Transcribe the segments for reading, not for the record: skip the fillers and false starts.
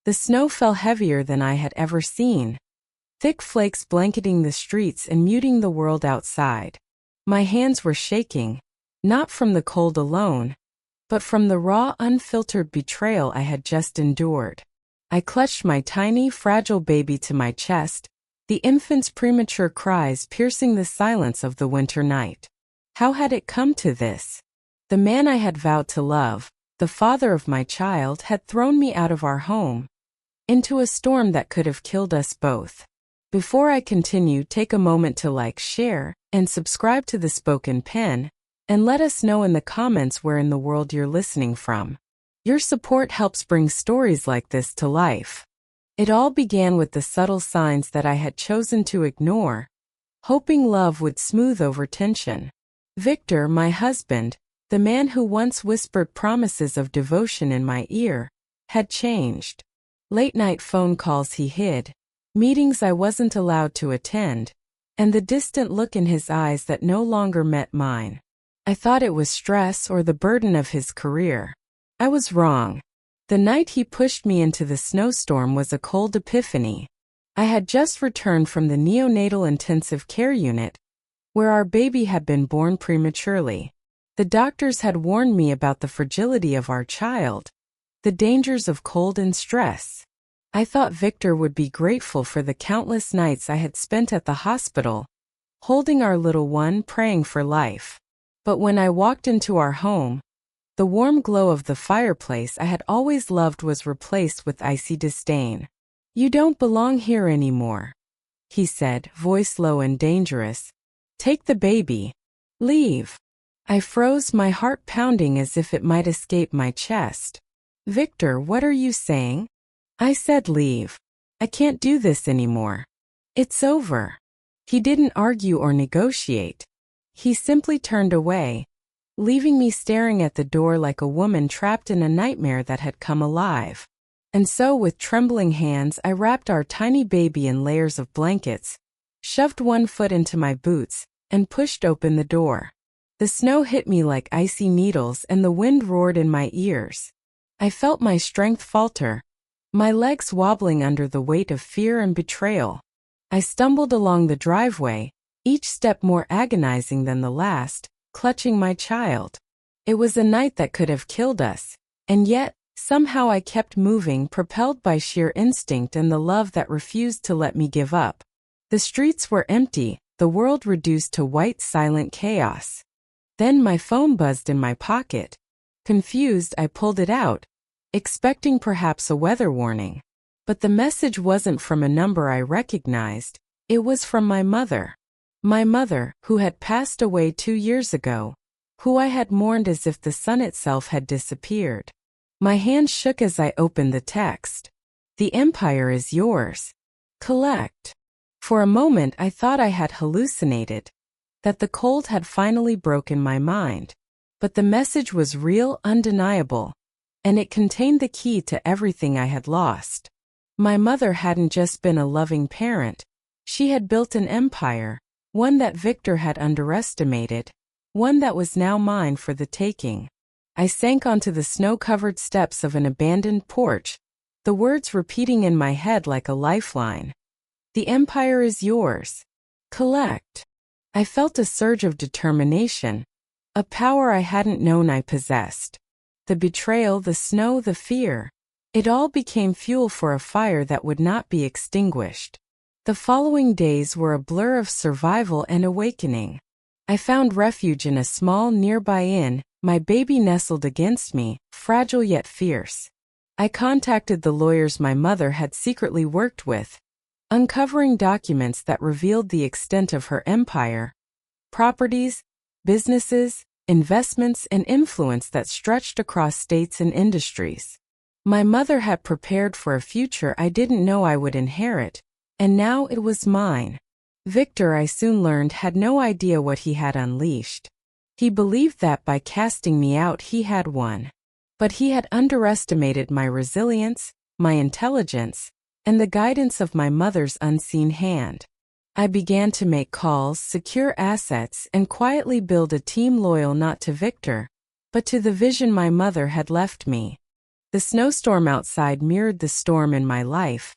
The snow fell heavier than I had ever seen, thick flakes blanketing the streets and muting the world outside. My hands were shaking, not from the cold alone, but from the raw, unfiltered betrayal I had just endured. I clutched my tiny, fragile baby to my chest, the infant's premature cries piercing the silence of the winter night. How had it come to this? The man I had vowed to love, the father of my child, had thrown me out of our home, into a storm that could have killed us both. Before I continue, take a moment to like, share, and subscribe to The Spoken Pen, and let us know in the comments where in the world you're listening from. Your support helps bring stories like this to life. It all began with the subtle signs that I had chosen to ignore, hoping love would smooth over tension. Victor, my husband, the man who once whispered promises of devotion in my ear, had changed. Late-night phone calls he hid, meetings I wasn't allowed to attend, and the distant look in his eyes that no longer met mine. I thought it was stress or the burden of his career. I was wrong. The night he pushed me into the snowstorm was a cold epiphany. I had just returned from the neonatal intensive care unit, where our baby had been born prematurely. The doctors had warned me about the fragility of our child, the dangers of cold and stress. I thought Victor would be grateful for the countless nights I had spent at the hospital, holding our little one, praying for life. But when I walked into our home, the warm glow of the fireplace I had always loved was replaced with icy disdain. "You don't belong here anymore," he said, voice low and dangerous. "Take the baby. Leave." I froze, my heart pounding as if it might escape my chest. "Victor, what are you saying?" I said, "Leave. I can't do this anymore. It's over." He didn't argue or negotiate. He simply turned away, leaving me staring at the door like a woman trapped in a nightmare that had come alive. And so, with trembling hands, I wrapped our tiny baby in layers of blankets, shoved one foot into my boots, and pushed open the door. The snow hit me like icy needles and the wind roared in my ears. I felt my strength falter, my legs wobbling under the weight of fear and betrayal. I stumbled along the driveway, each step more agonizing than the last, clutching my child. It was a night that could have killed us, and yet, somehow I kept moving, propelled by sheer instinct and the love that refused to let me give up. The streets were empty, the world reduced to white, silent chaos. Then my phone buzzed in my pocket. Confused, I pulled it out, expecting perhaps a weather warning. But the message wasn't from a number I recognized, it was from my mother. My mother, who had passed away 2 years ago, who I had mourned as if the sun itself had disappeared. My hand shook as I opened the text. "The empire is yours. Collect." For a moment I thought I had hallucinated, that the cold had finally broken my mind. But the message was real, undeniable, and it contained the key to everything I had lost. My mother hadn't just been a loving parent, she had built an empire, one that Victor had underestimated, one that was now mine for the taking. I sank onto the snow-covered steps of an abandoned porch, the words repeating in my head like a lifeline. "The empire is yours. Collect." I felt a surge of determination, a power I hadn't known I possessed. The betrayal, the snow, the fear, it all became fuel for a fire that would not be extinguished. The following days were a blur of survival and awakening. I found refuge in a small nearby inn, my baby nestled against me, fragile yet fierce. I contacted the lawyers my mother had secretly worked with, uncovering documents that revealed the extent of her empire, properties, businesses, investments, and influence that stretched across states and industries. My mother had prepared for a future I didn't know I would inherit, and now it was mine. Victor, I soon learned, had no idea what he had unleashed. He believed that by casting me out he had won. But he had underestimated my resilience, my intelligence, and the guidance of my mother's unseen hand. I began to make calls, secure assets, and quietly build a team loyal not to Victor, but to the vision my mother had left me. The snowstorm outside mirrored the storm in my life.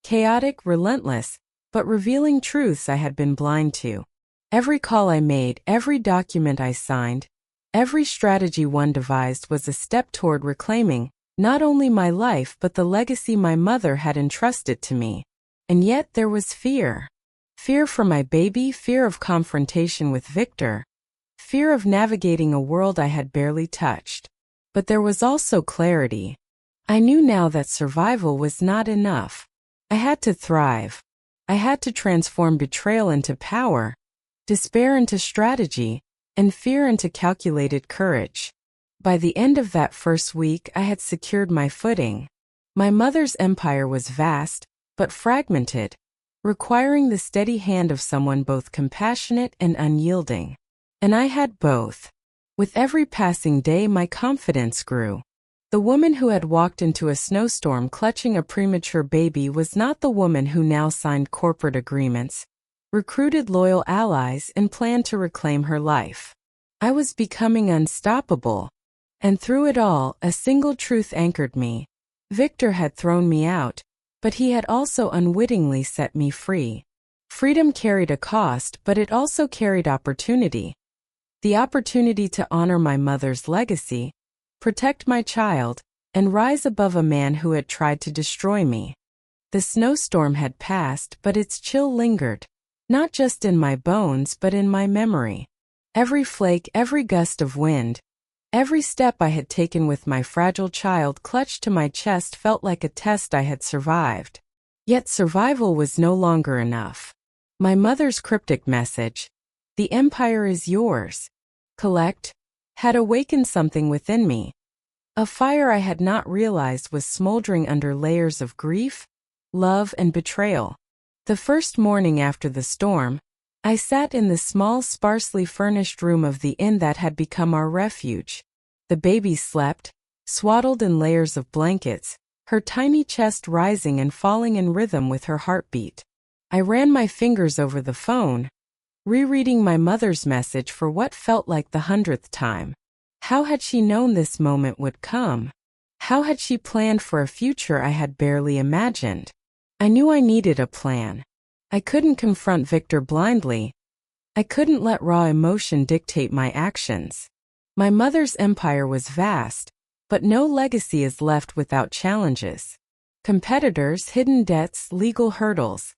Chaotic, relentless, but revealing truths I had been blind to. Every call I made, every document I signed, every strategy one devised was a step toward reclaiming not only my life but the legacy my mother had entrusted to me. And yet there was fear. Fear for my baby, fear of confrontation with Victor, fear of navigating a world I had barely touched. But there was also clarity. I knew now that survival was not enough. I had to thrive. I had to transform betrayal into power, despair into strategy, and fear into calculated courage. By the end of that first week, I had secured my footing. My mother's empire was vast, but fragmented, requiring the steady hand of someone both compassionate and unyielding. And I had both. With every passing day, my confidence grew. The woman who had walked into a snowstorm clutching a premature baby was not the woman who now signed corporate agreements, recruited loyal allies, and planned to reclaim her life. I was becoming unstoppable. And through it all, a single truth anchored me. Victor had thrown me out, but he had also unwittingly set me free. Freedom carried a cost, but it also carried opportunity. The opportunity to honor my mother's legacy, protect my child, and rise above a man who had tried to destroy me. The snowstorm had passed, but its chill lingered, not just in my bones but in my memory. Every flake, every gust of wind, every step I had taken with my fragile child clutched to my chest felt like a test I had survived. Yet survival was no longer enough. My mother's cryptic message, "The empire is yours. Collect," had awakened something within me. A fire I had not realized was smoldering under layers of grief, love, and betrayal. The first morning after the storm, I sat in the small, sparsely furnished room of the inn that had become our refuge. The baby slept, swaddled in layers of blankets, her tiny chest rising and falling in rhythm with her heartbeat. I ran my fingers over the phone, rereading my mother's message for what felt like the 100th time. How had she known this moment would come? How had she planned for a future I had barely imagined? I knew I needed a plan. I couldn't confront Victor blindly. I couldn't let raw emotion dictate my actions. My mother's empire was vast, but no legacy is left without challenges. Competitors, hidden debts, legal hurdles.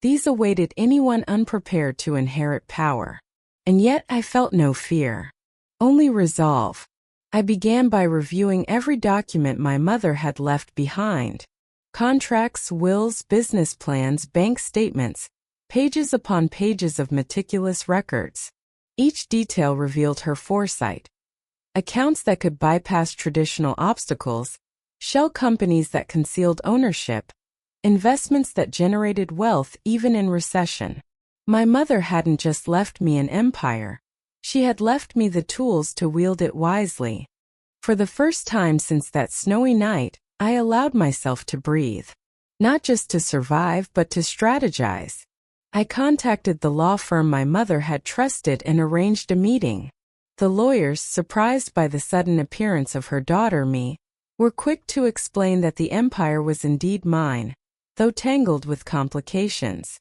These awaited anyone unprepared to inherit power. And yet I felt no fear. Only resolve. I began by reviewing every document my mother had left behind. Contracts, wills, business plans, bank statements, pages upon pages of meticulous records. Each detail revealed her foresight. Accounts that could bypass traditional obstacles, shell companies that concealed ownership, investments that generated wealth even in recession. My mother hadn't just left me an empire. She had left me the tools to wield it wisely. For the first time since that snowy night, I allowed myself to breathe. Not just to survive, but to strategize. I contacted the law firm my mother had trusted and arranged a meeting. The lawyers, surprised by the sudden appearance of her daughter me, were quick to explain that the empire was indeed mine, though tangled with complications.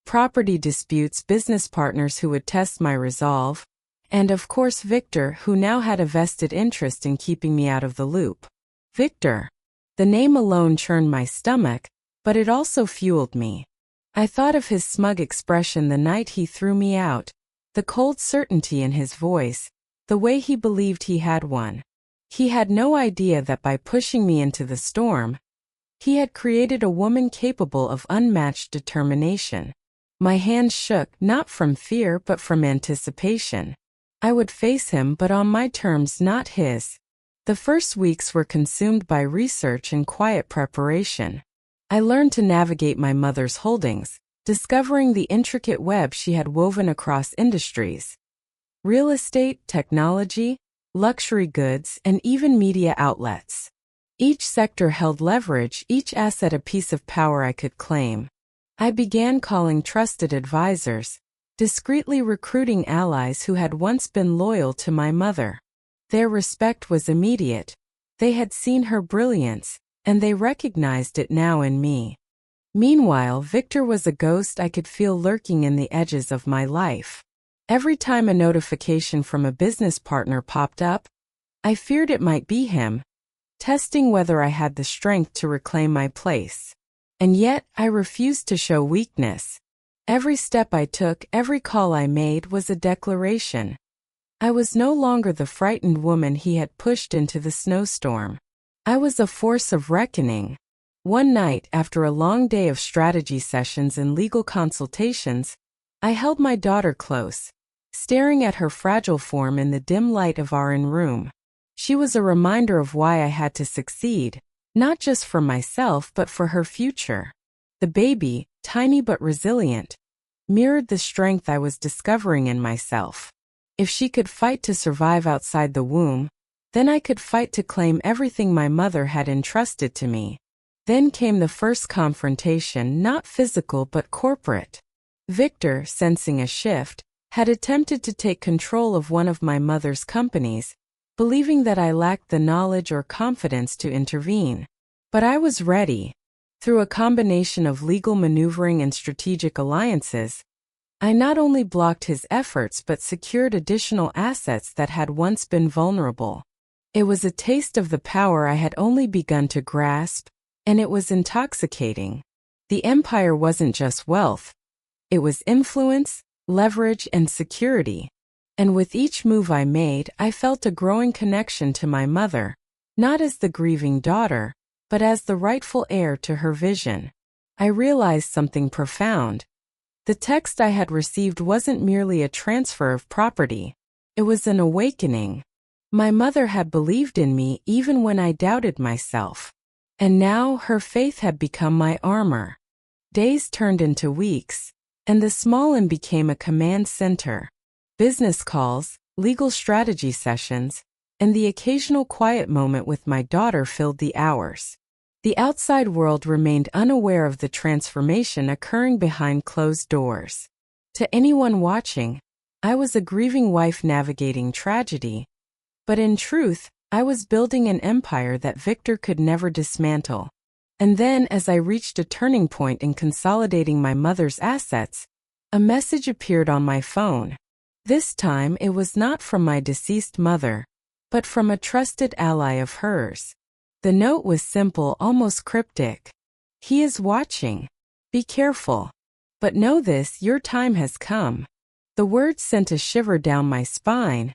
Property disputes, business partners who would test my resolve, and of course Victor, who now had a vested interest in keeping me out of the loop. Victor. The name alone churned my stomach, but it also fueled me. I thought of his smug expression the night he threw me out, the cold certainty in his voice, the way he believed he had won. He had no idea that by pushing me into the storm, he had created a woman capable of unmatched determination. My hands shook, not from fear but from anticipation. I would face him, but on my terms, not his. The first weeks were consumed by research and quiet preparation. I learned to navigate my mother's holdings, discovering the intricate web she had woven across industries. Real estate, technology, luxury goods, and even media outlets. Each sector held leverage, each asset a piece of power I could claim. I began calling trusted advisors, discreetly recruiting allies who had once been loyal to my mother. Their respect was immediate. They had seen her brilliance, and they recognized it now in me. Meanwhile, Victor was a ghost I could feel lurking in the edges of my life. Every time a notification from a business partner popped up, I feared it might be him, testing whether I had the strength to reclaim my place. And yet, I refused to show weakness. Every step I took, every call I made was a declaration. I was no longer the frightened woman he had pushed into the snowstorm. I was a force of reckoning. One night, after a long day of strategy sessions and legal consultations, I held my daughter close, staring at her fragile form in the dim light of our room. She was a reminder of why I had to succeed, not just for myself but for her future. The baby, tiny but resilient, mirrored the strength I was discovering in myself. If she could fight to survive outside the womb, then I could fight to claim everything my mother had entrusted to me. Then came the first confrontation, not physical but corporate. Victor, sensing a shift, had attempted to take control of one of my mother's companies, believing that I lacked the knowledge or confidence to intervene. But I was ready. Through a combination of legal maneuvering and strategic alliances, I not only blocked his efforts but secured additional assets that had once been vulnerable. It was a taste of the power I had only begun to grasp, and it was intoxicating. The empire wasn't just wealth. It was influence, leverage, and security. And with each move I made, I felt a growing connection to my mother, not as the grieving daughter, but as the rightful heir to her vision. I realized something profound. The text I had received wasn't merely a transfer of property. It was an awakening. My mother had believed in me even when I doubted myself. And now her faith had become my armor. Days turned into weeks, and the small inn became a command center. Business calls, legal strategy sessions, and the occasional quiet moment with my daughter filled the hours. The outside world remained unaware of the transformation occurring behind closed doors. To anyone watching, I was a grieving wife navigating tragedy. But in truth, I was building an empire that Victor could never dismantle. And then, as I reached a turning point in consolidating my mother's assets, a message appeared on my phone. This time, it was not from my deceased mother, but from a trusted ally of hers. The note was simple, almost cryptic. He is watching. Be careful. But know this, your time has come. The words sent a shiver down my spine,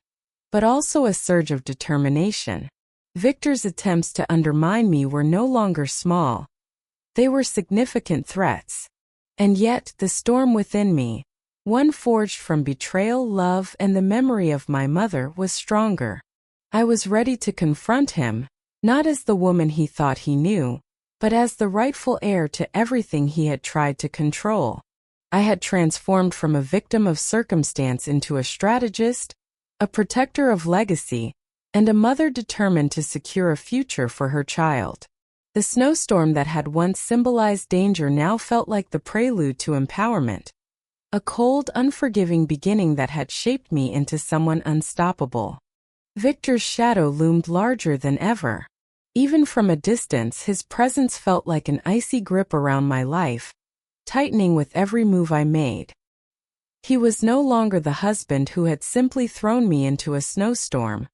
but also a surge of determination. Victor's attempts to undermine me were no longer small. They were significant threats. And yet, the storm within me, one forged from betrayal, love, and the memory of my mother, was stronger. I was ready to confront him, not as the woman he thought he knew, but as the rightful heir to everything he had tried to control. I had transformed from a victim of circumstance into a strategist, a protector of legacy, and a mother determined to secure a future for her child. The snowstorm that had once symbolized danger now felt like the prelude to empowerment. A cold, unforgiving beginning that had shaped me into someone unstoppable. Victor's shadow loomed larger than ever. Even from a distance, his presence felt like an icy grip around my life, tightening with every move I made. He was no longer the husband who had simply thrown me into a snowstorm.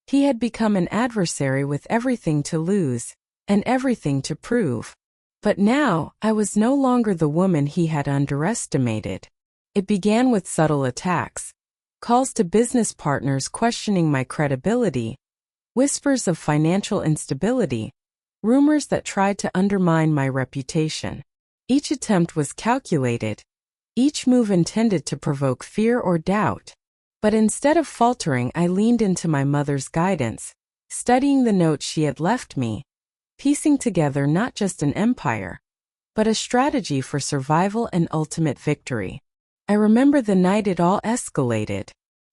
He had become an adversary with everything to lose, and everything to prove. But now, I was no longer the woman he had underestimated. It began with subtle attacks. Calls to business partners questioning my credibility, whispers of financial instability, rumors that tried to undermine my reputation. Each attempt was calculated, each move intended to provoke fear or doubt. But instead of faltering, I leaned into my mother's guidance, studying the notes she had left me, piecing together not just an empire, but a strategy for survival and ultimate victory. I remember the night it all escalated.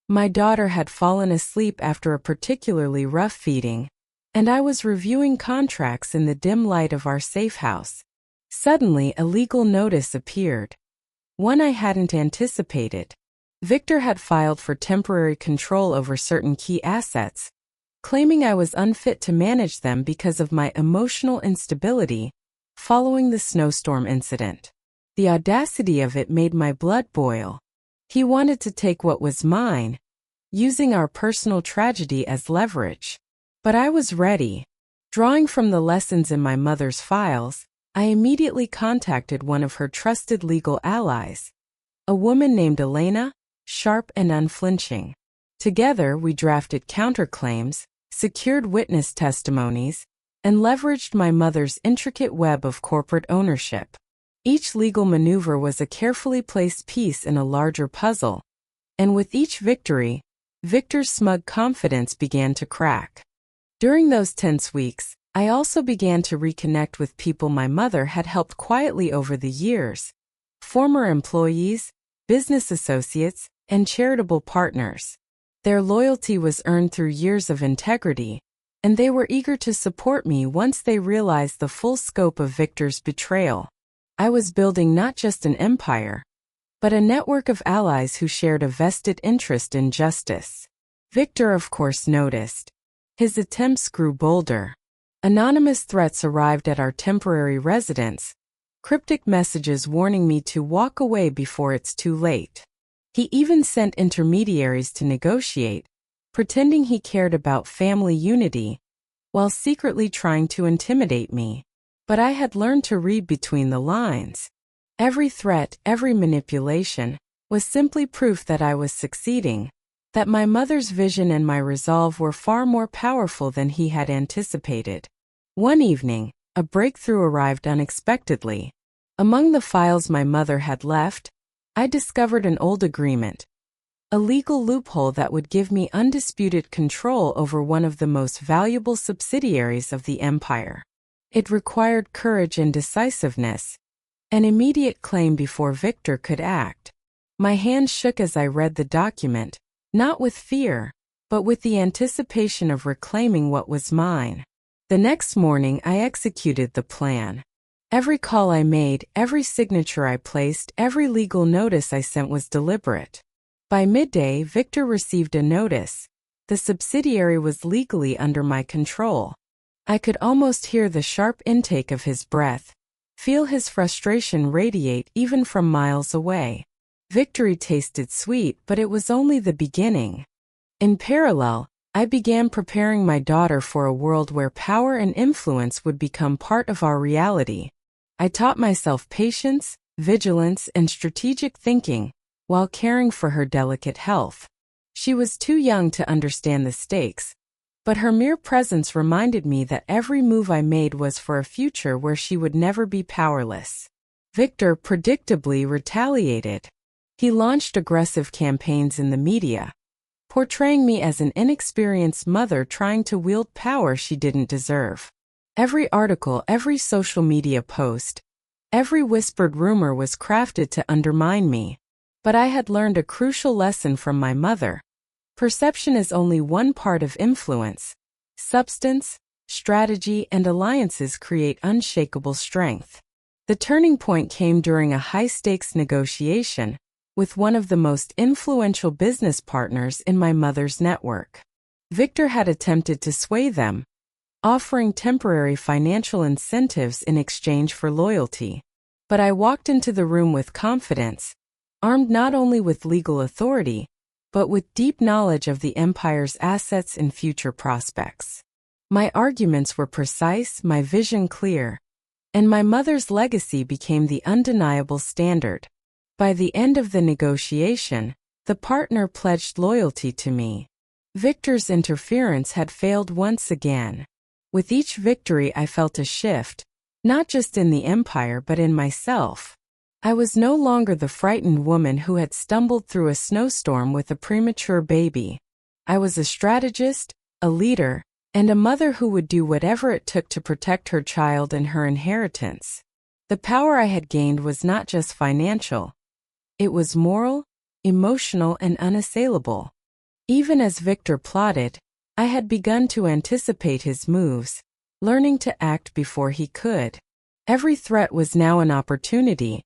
My daughter had fallen asleep after a particularly rough feeding, and I was reviewing contracts in the dim light of our safe house. Suddenly, a legal notice appeared. One I hadn't anticipated. Victor had filed for temporary control over certain key assets, claiming I was unfit to manage them because of my emotional instability following the Snowstorm incident. The audacity of it made my blood boil. He wanted to take what was mine, using our personal tragedy as leverage. But I was ready. Drawing from the lessons in my mother's files, I immediately contacted one of her trusted legal allies, a woman named Elena, sharp and unflinching. Together, we drafted counterclaims, secured witness testimonies, and leveraged my mother's intricate web of corporate ownership. Each legal maneuver was a carefully placed piece in a larger puzzle, and with each victory, Victor's smug confidence began to crack. During those tense weeks, I also began to reconnect with people my mother had helped quietly over the years: former employees, business associates, and charitable partners. Their loyalty was earned through years of integrity, and they were eager to support me once they realized the full scope of Victor's betrayal. I was building not just an empire, but a network of allies who shared a vested interest in justice. Victor, of course, noticed. His attempts grew bolder. Anonymous threats arrived at our temporary residence, cryptic messages warning me to walk away before it's too late. He even sent intermediaries to negotiate, pretending he cared about family unity, while secretly trying to intimidate me. But I had learned to read between the lines. Every threat, every manipulation, was simply proof that I was succeeding, that my mother's vision and my resolve were far more powerful than he had anticipated. One evening, a breakthrough arrived unexpectedly. Among the files my mother had left, I discovered an old agreement, a legal loophole that would give me undisputed control over one of the most valuable subsidiaries of the empire. It required courage and decisiveness, an immediate claim before Victor could act. My hands shook as I read the document, not with fear, but with the anticipation of reclaiming what was mine. The next morning, I executed the plan. Every call I made, every signature I placed, every legal notice I sent was deliberate. By midday, Victor received a notice. The subsidiary was legally under my control. I could almost hear the sharp intake of his breath, feel his frustration radiate even from miles away. Victory tasted sweet, but it was only the beginning. In parallel, I began preparing my daughter for a world where power and influence would become part of our reality. I taught myself patience, vigilance, and strategic thinking, while caring for her delicate health. She was too young to understand the stakes, but her mere presence reminded me that every move I made was for a future where she would never be powerless. Victor predictably retaliated. He launched aggressive campaigns in the media, portraying me as an inexperienced mother trying to wield power she didn't deserve. Every article, every social media post, every whispered rumor was crafted to undermine me. But I had learned a crucial lesson from my mother. Perception is only one part of influence. Substance, strategy, and alliances create unshakable strength. The turning point came during a high-stakes negotiation with one of the most influential business partners in my mother's network. Victor had attempted to sway them, offering temporary financial incentives in exchange for loyalty. But I walked into the room with confidence, armed not only with legal authority, but with deep knowledge of the empire's assets and future prospects. My arguments were precise, my vision clear, and my mother's legacy became the undeniable standard. By the end of the negotiation, the partner pledged loyalty to me. Victor's interference had failed once again. With each victory, I felt a shift, not just in the empire but in myself. I was no longer the frightened woman who had stumbled through a snowstorm with a premature baby. I was a strategist, a leader, and a mother who would do whatever it took to protect her child and her inheritance. The power I had gained was not just financial. It was moral, emotional, and unassailable. Even as Victor plotted, I had begun to anticipate his moves, learning to act before he could. Every threat was now an opportunity,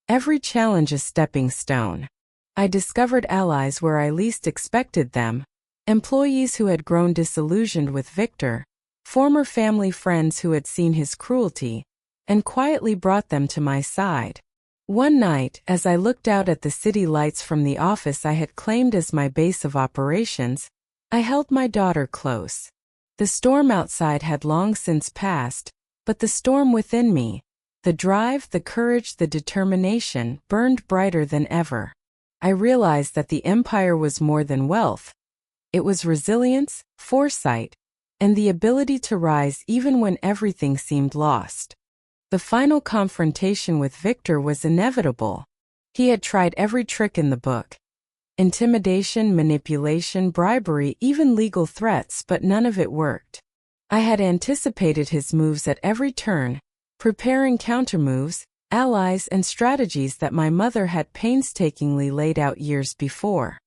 every challenge a stepping stone. I discovered allies where I least expected them, Employees who had grown disillusioned with Victor, former family friends who had seen his cruelty, and quietly brought them to my side. One night, as I looked out at the city lights from the office I had claimed as my base of operations, I held my daughter close. The storm outside had long since passed, but the storm within me, the drive, the courage, the determination, burned brighter than ever. I realized that the empire was more than wealth. It was resilience, foresight, and the ability to rise even when everything seemed lost. The final confrontation with Victor was inevitable. He had tried every trick in the book. Intimidation, manipulation, bribery, even legal threats, but none of it worked. I had anticipated his moves at every turn, preparing countermoves, allies, and strategies that my mother had painstakingly laid out years before.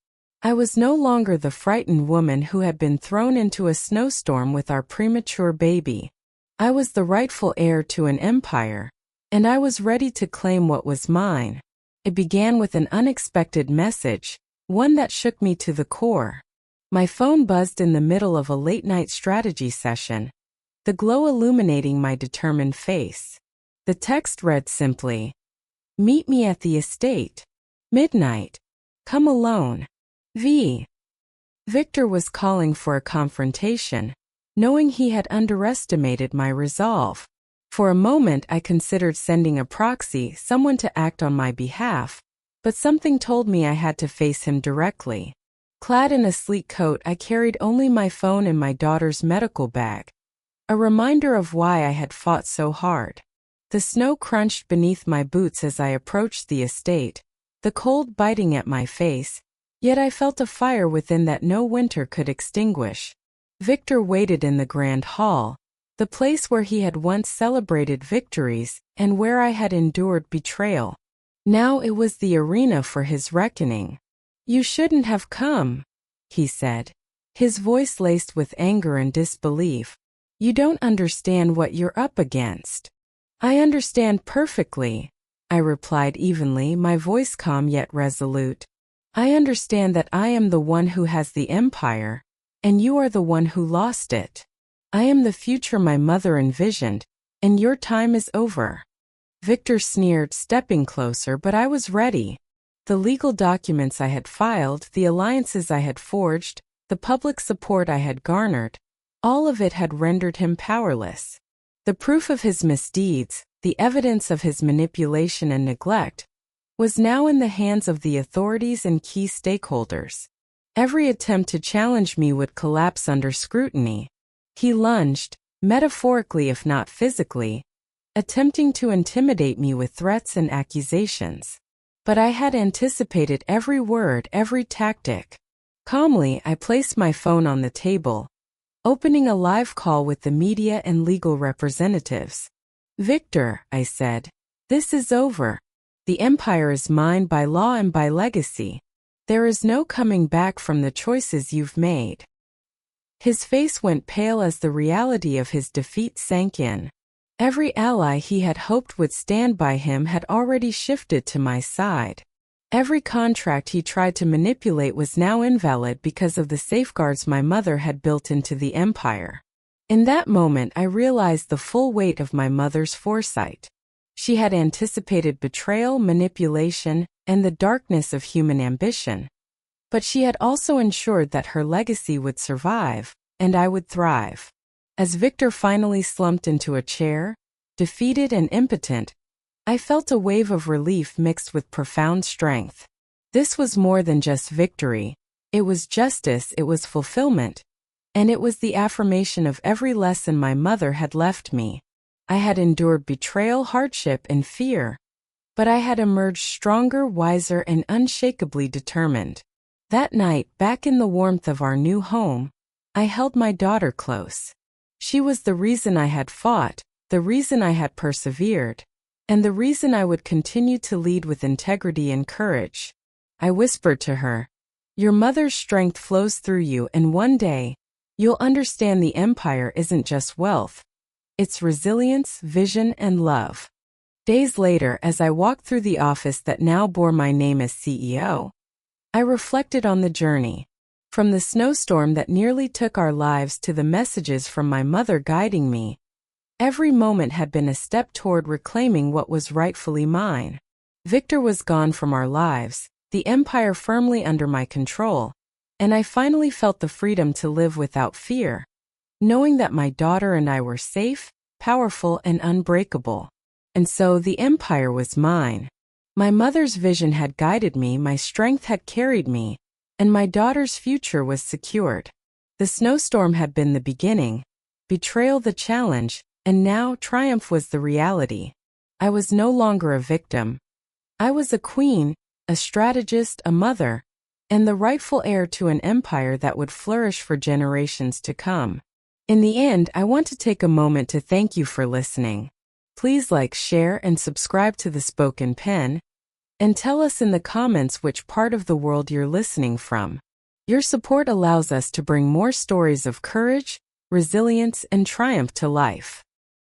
I was no longer the frightened woman who had been thrown into a snowstorm with our premature baby. I was the rightful heir to an empire, and I was ready to claim what was mine. It began with an unexpected message, one that shook me to the core. My phone buzzed in the middle of a late-night strategy session, the glow illuminating my determined face. The text read simply, "Meet me at the estate. Midnight. Come alone. V." Victor was calling for a confrontation, knowing he had underestimated my resolve. For a moment I considered sending a proxy, someone to act on my behalf, but something told me I had to face him directly. Clad in a sleek coat, I carried only my phone and my daughter's medical bag, a reminder of why I had fought so hard. The snow crunched beneath my boots as I approached the estate, the cold biting at my face, yet I felt a fire within that no winter could extinguish. Victor waited in the grand hall, the place where he had once celebrated victories and where I had endured betrayal. Now it was the arena for his reckoning. "You shouldn't have come," he said, his voice laced with anger and disbelief. "You don't understand what you're up against." "I understand perfectly," I replied evenly, my voice calm yet resolute. "I understand that I am the one who has the empire, and you are the one who lost it. I am the future my mother envisioned, and your time is over." Victor sneered, stepping closer, but I was ready. The legal documents I had filed, the alliances I had forged, the public support I had garnered, all of it had rendered him powerless. The proof of his misdeeds, the evidence of his manipulation and neglect, was now in the hands of the authorities and key stakeholders. Every attempt to challenge me would collapse under scrutiny. He lunged, metaphorically if not physically, attempting to intimidate me with threats and accusations. But I had anticipated every word, every tactic. Calmly, I placed my phone on the table, opening a live call with the media and legal representatives. "Victor," I said, "this is over. The empire is mine by law and by legacy. There is no coming back from the choices you've made." His face went pale as the reality of his defeat sank in. Every ally he had hoped would stand by him had already shifted to my side. Every contract he tried to manipulate was now invalid because of the safeguards my mother had built into the empire. In that moment I realized the full weight of my mother's foresight. She had anticipated betrayal, manipulation, and the darkness of human ambition. But she had also ensured that her legacy would survive, and I would thrive. As Victor finally slumped into a chair, defeated and impotent, I felt a wave of relief mixed with profound strength. This was more than just victory. It was justice, it was fulfillment, and it was the affirmation of every lesson my mother had left me. I had endured betrayal, hardship, and fear, but I had emerged stronger, wiser, and unshakably determined. That night, back in the warmth of our new home, I held my daughter close. She was the reason I had fought, the reason I had persevered, and the reason I would continue to lead with integrity and courage. I whispered to her, "Your mother's strength flows through you, and one day, you'll understand the empire isn't just wealth. It's resilience, vision, and love." Days later, as I walked through the office that now bore my name as CEO, I reflected on the journey. From the snowstorm that nearly took our lives to the messages from my mother guiding me, every moment had been a step toward reclaiming what was rightfully mine. Victor was gone from our lives, the empire firmly under my control, and I finally felt the freedom to live without fear, knowing that my daughter and I were safe, powerful, and unbreakable. And so the empire was mine. My mother's vision had guided me, my strength had carried me, and my daughter's future was secured. The snowstorm had been the beginning, betrayal the challenge, and now triumph was the reality. I was no longer a victim. I was a queen, a strategist, a mother, and the rightful heir to an empire that would flourish for generations to come. In the end, I want to take a moment to thank you for listening. Please like, share, and subscribe to The Spoken Pen, and tell us in the comments which part of the world you're listening from. Your support allows us to bring more stories of courage, resilience, and triumph to life.